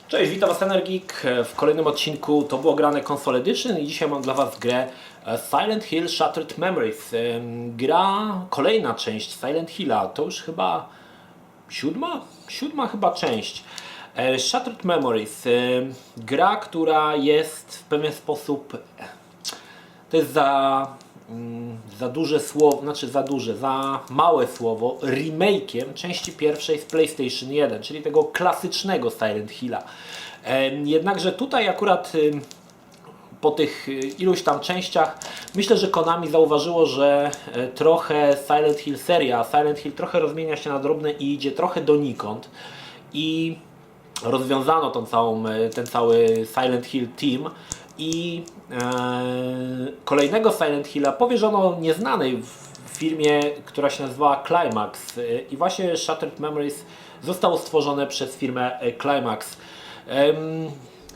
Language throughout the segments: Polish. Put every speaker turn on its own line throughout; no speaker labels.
Cześć, witam Was Energik w kolejnym odcinku. To było grane Console Edition i dzisiaj mam dla Was grę Silent Hill Shattered Memories. Kolejna część Silent Hilla, to już chyba siódma chyba część. Shattered Memories, gra, która jest w pewien sposób, to jest za duże słowo, za małe słowo, remake'iem części pierwszej z PlayStation 1, czyli tego klasycznego Silent Hilla. Jednakże tutaj akurat po tych iluś tam częściach myślę, że Konami zauważyło, że trochę seria Silent Hill trochę rozmienia się na drobne i idzie trochę donikąd i rozwiązano ten cały Silent Hill Team i kolejnego Silent Hilla powierzono nieznanej firmie, która się nazywała Climax, i właśnie Shattered Memories zostało stworzone przez firmę Climax.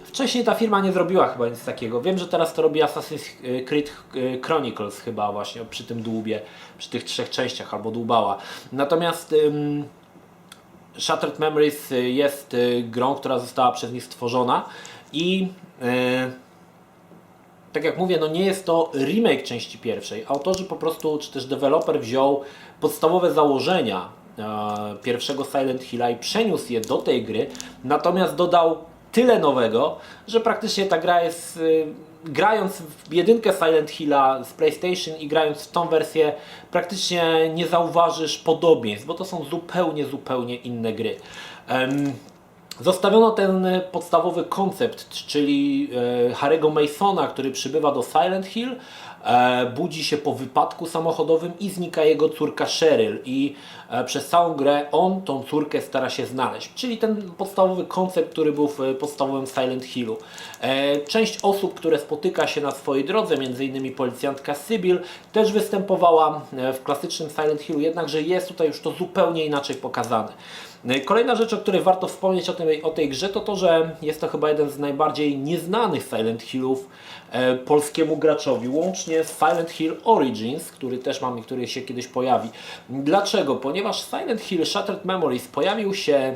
Wcześniej ta firma nie zrobiła chyba nic takiego. Wiem, że teraz to robi Assassin's Creed Chronicles chyba właśnie przy tym dłubie, przy tych 3 częściach albo dłubała. Natomiast Shattered Memories jest grą, która została przez nich stworzona i tak jak mówię, no nie jest to remake części pierwszej. Autorzy po prostu, czy też deweloper wziął podstawowe założenia pierwszego Silent Hilla i przeniósł je do tej gry, natomiast dodał tyle nowego, że praktycznie ta gra jest, grając w jedynkę Silent Hilla z PlayStation i grając w tą wersję, praktycznie nie zauważysz podobieństw, bo to są zupełnie inne gry. Zostawiono ten podstawowy koncept, czyli Harry'ego Masona, który przybywa do Silent Hill, budzi się po wypadku samochodowym i znika jego córka Cheryl i przez całą grę on tą córkę stara się znaleźć, czyli ten podstawowy koncept, który był w podstawowym Silent Hillu. Część osób, które spotyka się na swojej drodze, m.in. policjantka Sybil, też występowała w klasycznym Silent Hillu, jednakże jest tutaj już to zupełnie inaczej pokazane. Kolejna rzecz, o której warto wspomnieć o tej grze, to to, że jest to chyba jeden z najbardziej nieznanych Silent Hillów polskiemu graczowi, łącznie z Silent Hill Origins, który też mam i który się kiedyś pojawi. Dlaczego? Ponieważ Silent Hill Shattered Memories pojawił się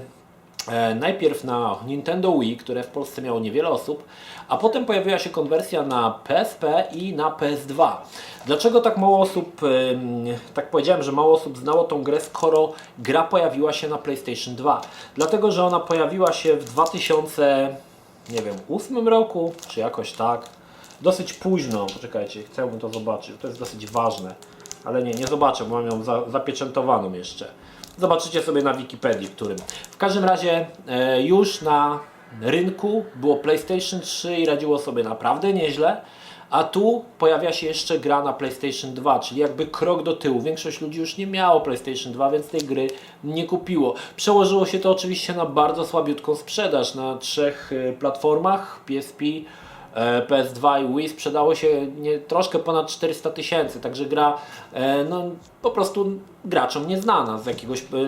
najpierw na Nintendo Wii, które w Polsce miało niewiele osób, a potem pojawiła się konwersja na PSP i na PS2. Dlaczego tak mało osób, tak powiedziałem, że mało osób znało tą grę, skoro gra pojawiła się na PlayStation 2? Dlatego, że ona pojawiła się w 2008 roku, czy jakoś tak. Dosyć późno, poczekajcie, chciałbym to zobaczyć, to jest dosyć ważne. Ale nie zobaczę, bo mam ją zapieczętowaną jeszcze. Zobaczycie sobie na Wikipedii, którym. W każdym razie już na rynku było PlayStation 3 i radziło sobie naprawdę nieźle, a tu pojawia się jeszcze gra na PlayStation 2, czyli jakby krok do tyłu. Większość ludzi już nie miało PlayStation 2, więc tej gry nie kupiło. Przełożyło się to oczywiście na bardzo słabiutką sprzedaż. Na 3 platformach PSP, PS2 i Wii sprzedało się troszkę ponad 400 000, także gra po prostu graczom nieznana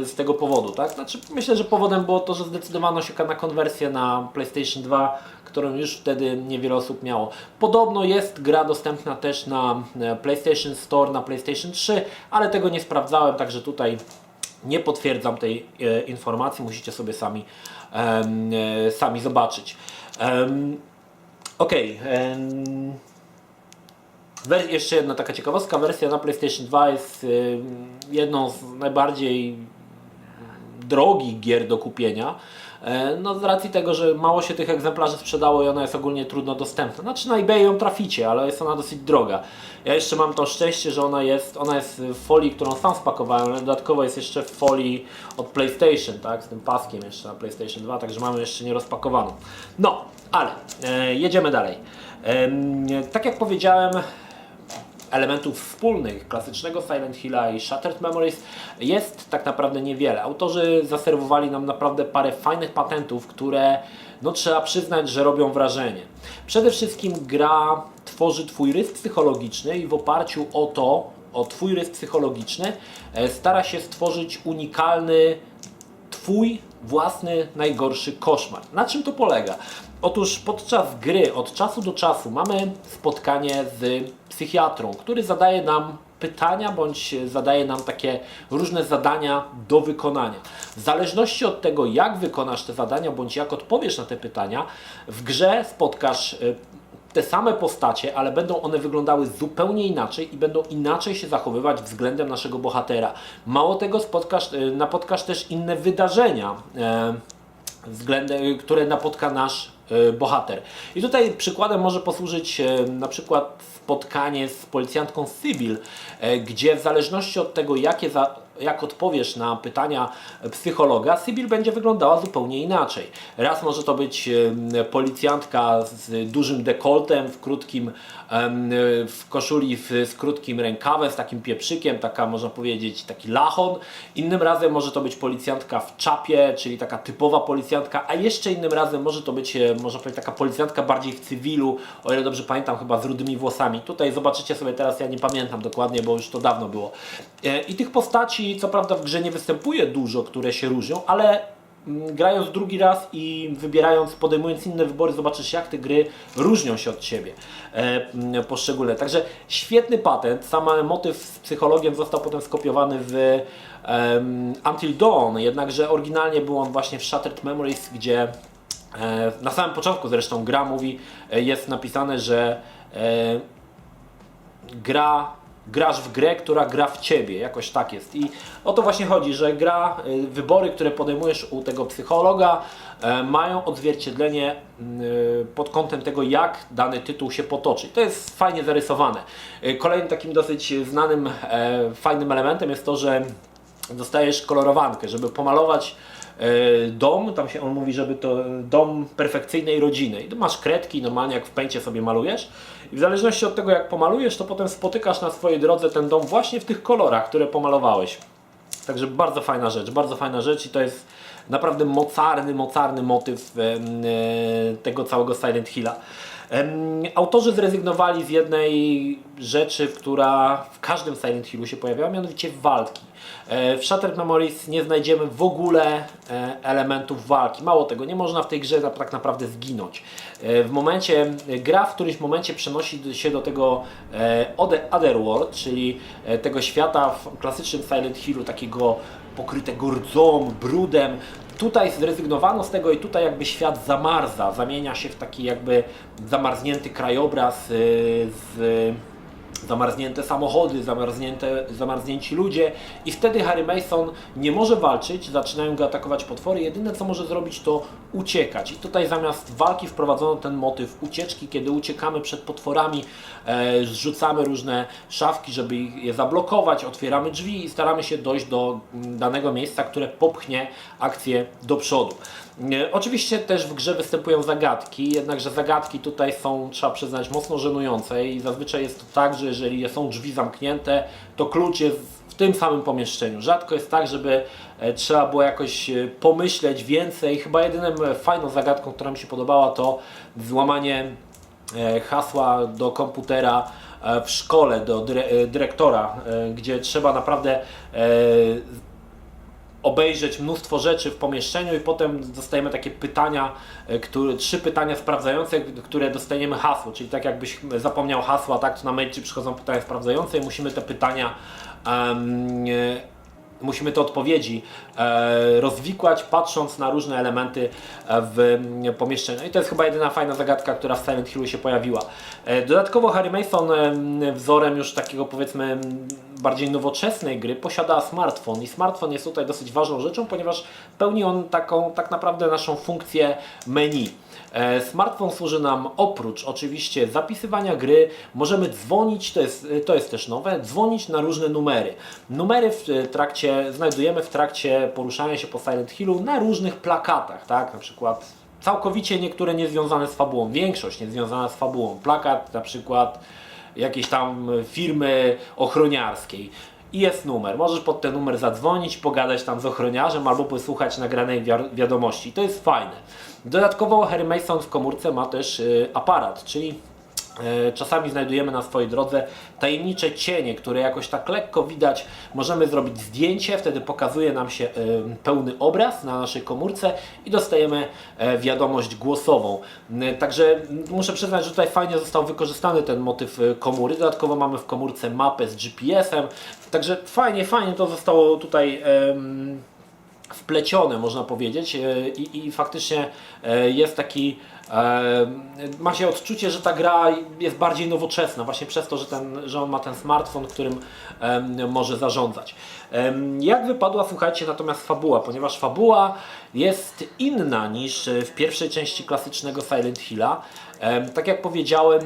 z tego powodu, tak? Znaczy, myślę, że powodem było to, że zdecydowano się na konwersję na PlayStation 2, którą już wtedy niewiele osób miało. Podobno jest gra dostępna też na PlayStation Store, na PlayStation 3, ale tego nie sprawdzałem, także tutaj nie potwierdzam tej informacji, musicie sobie sami zobaczyć. Jeszcze jedna taka ciekawostka, wersja na PlayStation 2 jest jedną z najbardziej drogich gier do kupienia. No z racji tego, że mało się tych egzemplarzy sprzedało i ona jest ogólnie trudno dostępna. Znaczy na eBay ją traficie, ale jest ona dosyć droga. Ja jeszcze mam to szczęście, że ona jest w folii, którą sam spakowałem, ale dodatkowo jest jeszcze w folii od PlayStation, tak, z tym paskiem jeszcze na PlayStation 2, także mamy jeszcze nie rozpakowaną. No, ale jedziemy dalej. Tak jak powiedziałem, elementów wspólnych klasycznego Silent Hilla i Shattered Memories jest tak naprawdę niewiele. Autorzy zaserwowali nam naprawdę parę fajnych patentów, które trzeba przyznać, że robią wrażenie. Przede wszystkim gra tworzy Twój rys psychologiczny i w oparciu o Twój rys psychologiczny stara się stworzyć unikalny Twój własny najgorszy koszmar. Na czym to polega? Otóż podczas gry od czasu do czasu mamy spotkanie z psychiatrą, który zadaje nam pytania bądź zadaje nam takie różne zadania do wykonania. W zależności od tego, jak wykonasz te zadania bądź jak odpowiesz na te pytania, w grze spotkasz te same postacie, ale będą one wyglądały zupełnie inaczej i będą inaczej się zachowywać względem naszego bohatera. Mało tego, napotkasz też inne wydarzenia, które napotka nasz bohater. I tutaj przykładem może posłużyć na przykład spotkanie z policjantką Sybil, gdzie w zależności od tego, jak odpowiesz na pytania psychologa, Sybil będzie wyglądała zupełnie inaczej. Raz może to być policjantka z dużym dekoltem, w koszuli z krótkim rękawem, z takim pieprzykiem, taka można powiedzieć taki lachon. Innym razem może to być policjantka w czapie, czyli taka typowa policjantka, a jeszcze innym razem może to być, można powiedzieć, taka policjantka bardziej w cywilu, o ile dobrze pamiętam, chyba z rudymi włosami. Tutaj zobaczycie sobie teraz, ja nie pamiętam dokładnie, bo już to dawno było. I tych postaci, co prawda w grze nie występuje dużo, które się różnią, ale grając drugi raz i podejmując inne wybory, zobaczysz, jak te gry różnią się od siebie poszczególne. Także świetny patent. Sam motyw z psychologiem został potem skopiowany w Until Dawn, jednakże oryginalnie był on właśnie w Shattered Memories, gdzie na samym początku zresztą gra mówi, jest napisane, że grasz w grę, która gra w ciebie, jakoś tak jest. I o to właśnie chodzi, że wybory, które podejmujesz u tego psychologa, mają odzwierciedlenie pod kątem tego, jak dany tytuł się potoczy. To jest fajnie zarysowane. Kolejnym takim dosyć znanym, fajnym elementem jest to, że dostajesz kolorowankę, żeby pomalować dom, tam się on mówi, żeby to dom perfekcyjnej rodziny. I masz kredki, normalnie jak w Paincie sobie malujesz. I w zależności od tego, jak pomalujesz, to potem spotykasz na swojej drodze ten dom właśnie w tych kolorach, które pomalowałeś. Także bardzo fajna rzecz i to jest naprawdę mocarny motyw tego całego Silent Hilla. Autorzy zrezygnowali z jednej rzeczy, która w każdym Silent Hillu się pojawiała, mianowicie walki. W Shattered Memories nie znajdziemy w ogóle elementów walki. Mało tego, nie można w tej grze tak naprawdę zginąć. Gra w którymś momencie przenosi się do tego Otherworld, czyli tego świata w klasycznym Silent Hillu, takiego pokrytego rdzą, brudem. Tutaj zrezygnowano z tego i tutaj jakby świat zamarza, zamienia się w taki jakby zamarznięty krajobraz, zamarznięte samochody, zamarznięci ludzie i wtedy Harry Mason nie może walczyć, zaczynają go atakować potwory, jedyne co może zrobić to uciekać i tutaj zamiast walki wprowadzono ten motyw ucieczki, kiedy uciekamy przed potworami, zrzucamy różne szafki, żeby je zablokować, otwieramy drzwi i staramy się dojść do danego miejsca, które popchnie akcję do przodu. Oczywiście też w grze występują zagadki, jednakże zagadki tutaj są, trzeba przyznać, mocno żenujące i zazwyczaj jest to tak, że jeżeli są drzwi zamknięte, to klucz jest w tym samym pomieszczeniu. Rzadko jest tak, żeby trzeba było jakoś pomyśleć więcej. Chyba jedyną fajną zagadką, która mi się podobała, to złamanie hasła do komputera w szkole, do dyrektora, gdzie trzeba naprawdę obejrzeć mnóstwo rzeczy w pomieszczeniu i potem dostajemy takie pytania, 3 pytania sprawdzające, które dostajemy hasło, czyli tak jakbyś zapomniał hasła, tak, to na mail ci przychodzą pytania sprawdzające i musimy te pytania musimy te odpowiedzi rozwikłać, patrząc na różne elementy w pomieszczeniu. I to jest chyba jedyna fajna zagadka, która w Silent Hillu się pojawiła. Dodatkowo Harry Mason, wzorem już takiego powiedzmy bardziej nowoczesnej gry, posiada smartfon i smartfon jest tutaj dosyć ważną rzeczą, ponieważ pełni on taką tak naprawdę naszą funkcję menu. Smartfon służy nam oprócz oczywiście zapisywania możemy dzwonić, to jest też nowe, dzwonić na różne numery. Numery znajdujemy w trakcie poruszania się po Silent Hillu na różnych plakatach, tak? Na przykład całkowicie niektóre niezwiązane z fabułą, większość niezwiązana z fabułą. Plakat na przykład jakiejś tam firmy ochroniarskiej. I jest numer. Możesz pod ten numer zadzwonić, pogadać tam z ochroniarzem albo posłuchać nagranej wiadomości. To jest fajne. Dodatkowo Harry Mason w komórce ma też aparat, czyli czasami znajdujemy na swojej drodze tajemnicze cienie, które jakoś tak lekko widać. Możemy zrobić zdjęcie, wtedy pokazuje nam się pełny obraz na naszej komórce i dostajemy wiadomość głosową. Także muszę przyznać, że tutaj fajnie został wykorzystany ten motyw komóry. Dodatkowo mamy w komórce mapę z GPS-em. Także fajnie to zostało tutaj wplecione, można powiedzieć, i faktycznie jest taki, ma się odczucie, że ta gra jest bardziej nowoczesna, właśnie przez to, że on ma ten smartfon, którym może zarządzać. Jak wypadła, słuchajcie, natomiast fabuła, ponieważ fabuła jest inna niż w pierwszej części klasycznego Silent Hilla. Tak jak powiedziałem,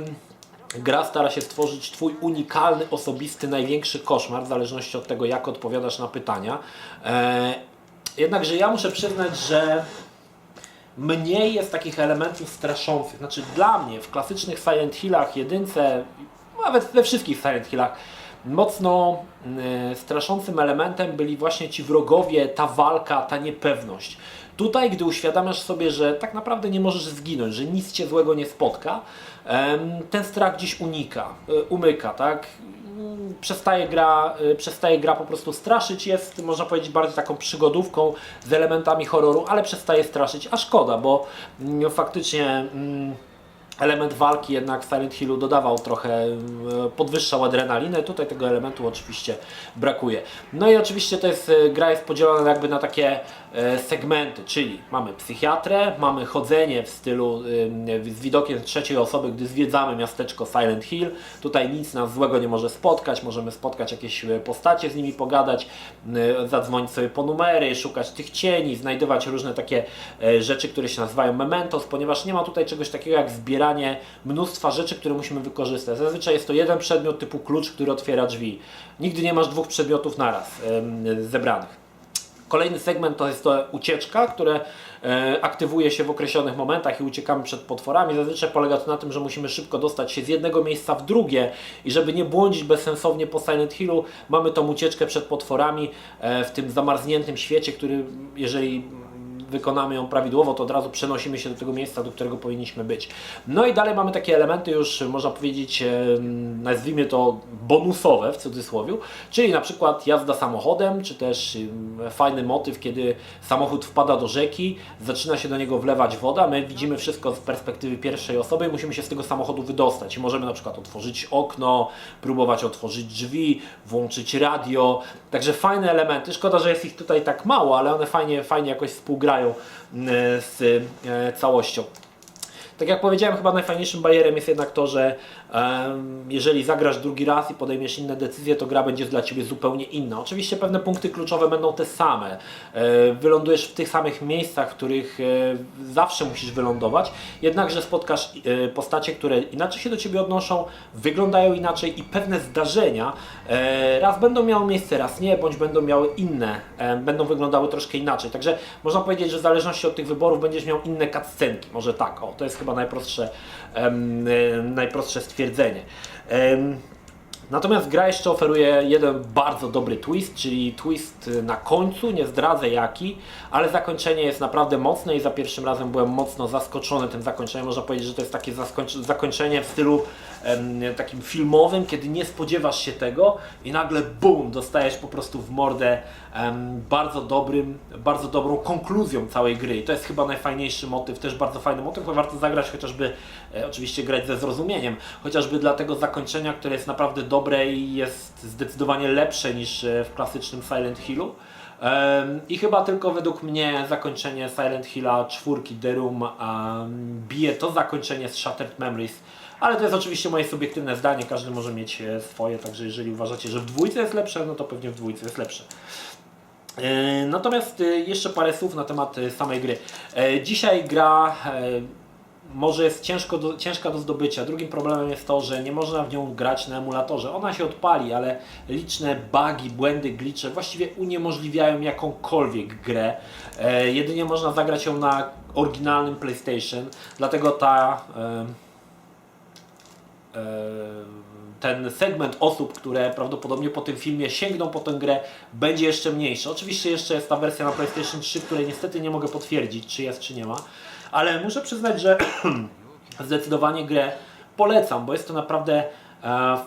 gra stara się stworzyć Twój unikalny, osobisty, największy koszmar, w zależności od tego, jak odpowiadasz na pytania. Jednakże ja muszę przyznać, że mniej jest takich elementów straszących. Znaczy dla mnie w klasycznych Silent Hillach, jedynce, nawet we wszystkich Silent Hillach, mocno straszącym elementem byli właśnie ci wrogowie, ta walka, ta niepewność. Tutaj, gdy uświadamiasz sobie, że tak naprawdę nie możesz zginąć, że nic Cię złego nie spotka, ten strach gdzieś umyka, tak? Przestaje gra po prostu straszyć, jest, można powiedzieć, bardziej taką przygodówką z elementami horroru, ale przestaje straszyć, a szkoda, bo faktycznie element walki jednak w Silent Hillu dodawał trochę, podwyższał adrenalinę, tutaj tego elementu oczywiście brakuje. No i oczywiście gra jest podzielona jakby na takie segmenty, czyli mamy psychiatrę, mamy chodzenie w stylu z widokiem z trzeciej osoby, gdy zwiedzamy miasteczko Silent Hill. Tutaj nic nas złego nie może spotkać, możemy spotkać jakieś postacie, z nimi pogadać, zadzwonić sobie po numery, szukać tych cieni, znajdować różne takie rzeczy, które się nazywają mementos, ponieważ nie ma tutaj czegoś takiego jak zbieranie mnóstwa rzeczy, które musimy wykorzystać. Zazwyczaj jest to jeden przedmiot typu klucz, który otwiera drzwi. Nigdy nie masz dwóch przedmiotów naraz zebranych. Kolejny segment to jest to ucieczka, które aktywuje się w określonych momentach i uciekamy przed potworami. Zazwyczaj polega to na tym, że musimy szybko dostać się z jednego miejsca w drugie i żeby nie błądzić bezsensownie po Silent Hillu, mamy tą ucieczkę przed potworami w tym zamarzniętym świecie, który jeżeli wykonamy ją prawidłowo, to od razu przenosimy się do tego miejsca, do którego powinniśmy być. No i dalej mamy takie elementy już, można powiedzieć, nazwijmy to bonusowe w cudzysłowie, czyli na przykład jazda samochodem, czy też fajny motyw, kiedy samochód wpada do rzeki, zaczyna się do niego wlewać woda, my widzimy wszystko z perspektywy pierwszej osoby i musimy się z tego samochodu wydostać. I możemy na przykład otworzyć okno, próbować otworzyć drzwi, włączyć radio, także fajne elementy. Szkoda, że jest ich tutaj tak mało, ale one fajnie jakoś współgrają z całością. Tak jak powiedziałem, chyba najfajniejszym bajerem jest jednak to, że jeżeli zagrasz drugi raz i podejmiesz inne decyzje, to gra będzie dla Ciebie zupełnie inna. Oczywiście pewne punkty kluczowe będą te same. Wylądujesz w tych samych miejscach, w których zawsze musisz wylądować, jednakże spotkasz postacie, które inaczej się do Ciebie odnoszą, wyglądają inaczej i pewne zdarzenia raz będą miały miejsce, raz nie, bądź będą miały inne, będą wyglądały troszkę inaczej. Także można powiedzieć, że w zależności od tych wyborów będziesz miał inne cutscenki. Może tak, to jest chyba najprostsze stwierdzenie. Natomiast gra jeszcze oferuje jeden bardzo dobry twist, czyli twist na końcu, nie zdradzę jaki, ale zakończenie jest naprawdę mocne i za pierwszym razem byłem mocno zaskoczony tym zakończeniem. Można powiedzieć, że to jest takie zakończenie w stylu takim filmowym, kiedy nie spodziewasz się tego i nagle BUM! Dostajesz po prostu w mordę bardzo dobrą konkluzją całej gry. I to jest chyba najfajniejszy motyw, też bardzo fajny motyw, to warto zagrać chociażby, oczywiście grać ze zrozumieniem, chociażby dla tego zakończenia, które jest naprawdę dobre i jest zdecydowanie lepsze niż w klasycznym Silent Hillu. I chyba tylko według mnie zakończenie Silent Hilla 4 The Room bije to zakończenie z Shattered Memories. Ale to jest oczywiście moje subiektywne zdanie, każdy może mieć swoje, także jeżeli uważacie, że w dwójce jest lepsze, no to pewnie w dwójce jest lepsze. Natomiast jeszcze parę słów na temat samej gry. Dzisiaj gra może jest ciężka do zdobycia. Drugim problemem jest to, że nie można w nią grać na emulatorze. Ona się odpali, ale liczne bugi, błędy, glitche właściwie uniemożliwiają jakąkolwiek grę. Jedynie można zagrać ją na oryginalnym PlayStation, dlatego ten segment osób, które prawdopodobnie po tym filmie sięgną po tę grę, będzie jeszcze mniejszy. Oczywiście jeszcze jest ta wersja na PlayStation 3, której niestety nie mogę potwierdzić, czy jest, czy nie ma, ale muszę przyznać, że zdecydowanie grę polecam, bo jest to naprawdę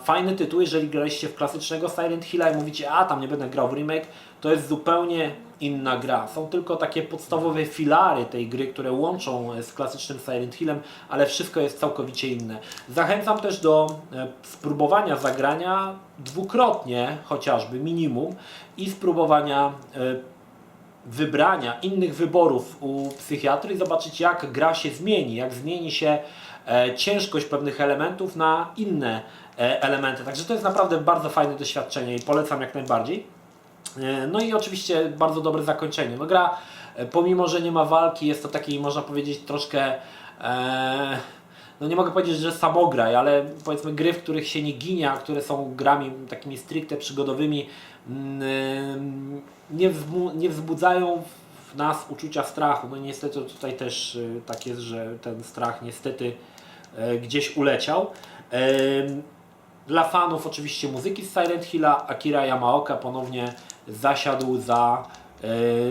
fajny tytuł. Jeżeli graliście w klasycznego Silent Hilla i mówicie, a tam nie będę grał w remake, to jest zupełnie inna gra. Są tylko takie podstawowe filary tej gry, które łączą z klasycznym Silent Hillem, ale wszystko jest całkowicie inne. Zachęcam też do spróbowania zagrania dwukrotnie, chociażby minimum, i spróbowania wybrania innych wyborów u psychiatry i zobaczyć, jak gra się zmieni, jak zmieni się ciężkość pewnych elementów na inne elementy. Także to jest naprawdę bardzo fajne doświadczenie i polecam jak najbardziej. No i oczywiście bardzo dobre zakończenie. No gra, pomimo że nie ma walki, jest to taki, można powiedzieć, troszkę no nie mogę powiedzieć, że samograj, ale powiedzmy gry, w których się nie ginie, a które są grami takimi stricte przygodowymi, nie wzbudzają w nas uczucia strachu. No niestety tutaj też tak jest, że ten strach niestety gdzieś uleciał. Dla fanów oczywiście muzyki z Silent Hilla, Akira Yamaoka ponownie zasiadł za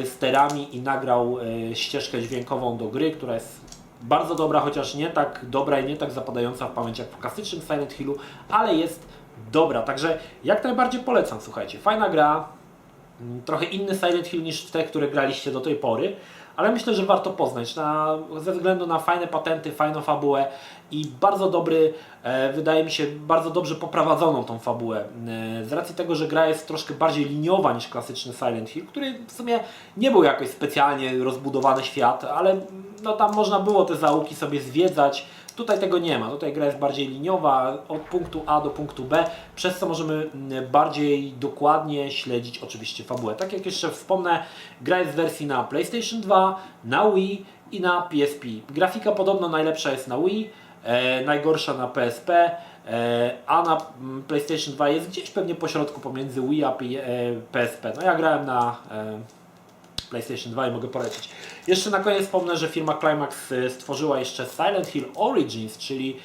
sterami i nagrał ścieżkę dźwiękową do gry, która jest bardzo dobra, chociaż nie tak dobra i nie tak zapadająca w pamięć jak w klasycznym Silent Hillu, ale jest dobra, także jak najbardziej polecam, słuchajcie, fajna gra, trochę inny Silent Hill niż te, które graliście do tej pory, ale myślę, że warto poznać ze względu na fajne patenty, fajną fabułę i bardzo dobry, wydaje mi się, bardzo dobrze poprowadzoną tą fabułę. Z racji tego, że gra jest troszkę bardziej liniowa niż klasyczny Silent Hill, który w sumie nie był jakoś specjalnie rozbudowany świat, ale no, tam można było te zaułki sobie zwiedzać. Tutaj tego nie ma, tutaj gra jest bardziej liniowa, od punktu A do punktu B, przez co możemy bardziej dokładnie śledzić oczywiście fabułę. Tak jak jeszcze wspomnę, gra jest w wersji na PlayStation 2, na Wii i na PSP. Grafika podobno najlepsza jest na Wii, najgorsza na PSP, a na PlayStation 2 jest gdzieś pewnie pośrodku pomiędzy Wii a PSP. No ja grałem na PlayStation 2 i mogę polecić. Jeszcze na koniec wspomnę, że firma Climax stworzyła jeszcze Silent Hill Origins, czyli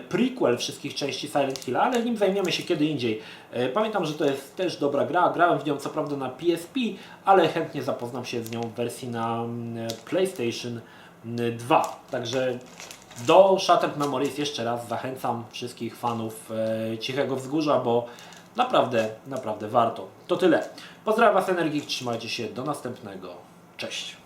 prequel wszystkich części Silent Hilla, ale nim zajmiemy się kiedy indziej. Pamiętam, że to jest też dobra gra, grałem w nią co prawda na PSP, ale chętnie zapoznam się z nią w wersji na PlayStation 2. Także do Shattered Memories jeszcze raz zachęcam wszystkich fanów Cichego Wzgórza, bo naprawdę warto. To tyle. Pozdrawiam Was, Energik, trzymajcie się, do następnego. Cześć.